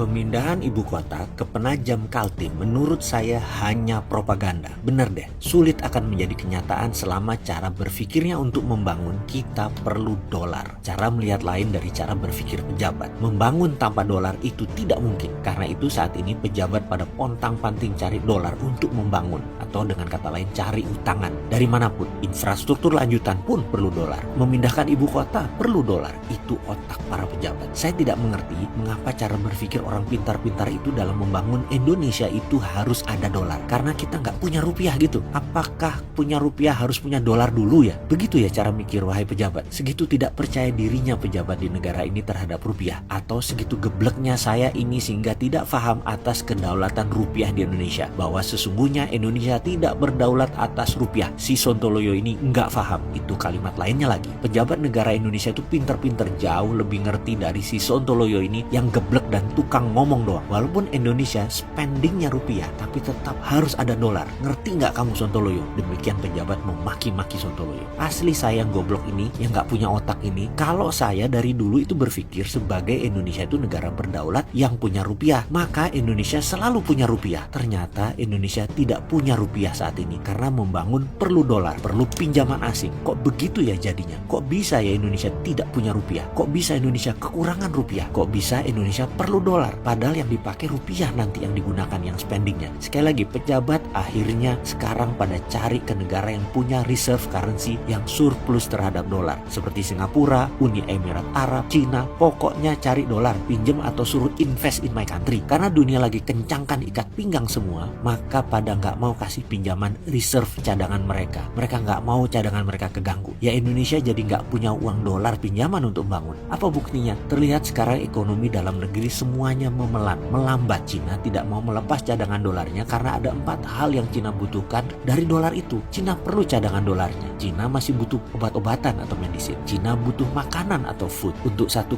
Pemindahan ibu kota ke Penajam Kaltim menurut saya hanya propaganda. Bener deh, sulit akan menjadi kenyataan selama cara berpikirnya untuk membangun kita perlu dolar. Cara melihat lain dari cara berpikir pejabat. Membangun tanpa dolar itu tidak mungkin. Karena itu saat ini pejabat pada pontang-panting cari dolar untuk membangun. Atau dengan kata lain cari utangan. Dari manapun, infrastruktur lanjutan pun perlu dolar. Memindahkan ibu kota perlu dolar. Itu otak para pejabat. Saya tidak mengerti mengapa cara berpikir orang pintar-pintar itu dalam membangun Indonesia itu harus ada dolar. Karena kita nggak punya rupiah gitu. Apakah punya rupiah harus punya dolar dulu ya? Begitu ya cara mikir wahai pejabat. Segitu tidak percaya dirinya pejabat di negara ini terhadap rupiah. Atau segitu gebleknya saya ini sehingga tidak paham atas kedaulatan rupiah di Indonesia. Bahwa sesungguhnya Indonesia tidak berdaulat atas rupiah. Si Sontoloyo ini nggak paham. Itu kalimat lainnya lagi. Pejabat negara Indonesia itu pintar-pintar jauh lebih ngerti dari si Sontoloyo ini yang geblek dan tukang ngomong doang. Walaupun Indonesia spendingnya rupiah, tapi tetap harus ada dolar. Ngerti nggak kamu Sontoloyo? Demikian pejabat memaki-maki Sontoloyo. Asli saya yang goblok ini, yang nggak punya otak ini, kalau saya dari dulu itu berpikir sebagai Indonesia itu negara berdaulat yang punya rupiah, maka Indonesia selalu punya rupiah. Ternyata Indonesia tidak punya rupiah saat ini karena membangun perlu dolar, perlu pinjaman asing. Kok begitu ya jadinya? Kok bisa ya Indonesia tidak punya rupiah? Kok bisa Indonesia kekurangan rupiah? Kok bisa Indonesia perlu dolar? Padahal yang dipakai rupiah nanti yang digunakan yang spendingnya. Sekali lagi pejabat akhirnya sekarang pada cari ke negara yang punya reserve currency yang surplus terhadap dolar. Seperti Singapura, Uni Emirat Arab, Cina. Pokoknya cari dolar, pinjem atau suruh invest in my country. Karena dunia lagi kencangkan ikat pinggang semua, maka pada nggak mau kasih pinjaman reserve cadangan mereka. Mereka nggak mau cadangan mereka keganggu. Ya Indonesia jadi nggak punya uang dolar pinjaman untuk bangun. Apa buktinya? Terlihat sekarang ekonomi dalam negeri semuanya melambat. Cina tidak mau melepas cadangan dolarnya karena ada 4 hal yang Cina butuhkan dari dolar itu. Cina perlu cadangan dolarnya. Cina masih butuh obat-obatan atau medisin. Cina butuh makanan atau food untuk 1,5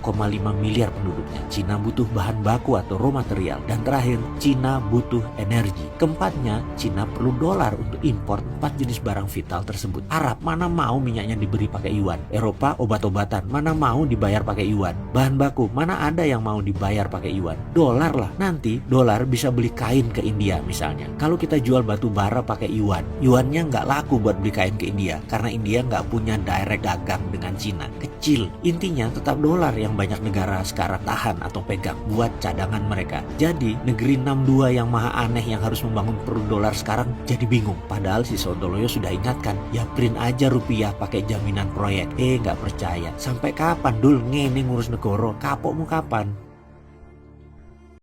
miliar penduduknya. Cina butuh bahan baku atau raw material. Dan terakhir, Cina butuh energi. Keempatnya, Cina perlu dolar untuk impor 4 jenis barang vital tersebut. Arab mana mau minyaknya diberi pakai yuan. Eropa obat-obatan mana mau dibayar pakai yuan. Bahan baku mana ada yang mau dibayar pakai yuan. Dolar lah. Nanti dolar bisa beli kain ke India misalnya. Kalau kita jual batu bara pakai yuan, yuannya nggak laku buat beli kain ke India karena India nggak punya direct dagang dengan Cina. Kecil. Intinya tetap dolar yang banyak negara sekarang tahan atau pegang buat cadangan mereka. Jadi negeri 62 yang maha aneh yang harus membangun perlu dolar sekarang jadi bingung. Padahal si Sontoloyo sudah ingatkan, ya print aja rupiah pakai jaminan proyek. Nggak percaya. Sampai kapan dul ngene ngurus negara? Kapokmu kapan?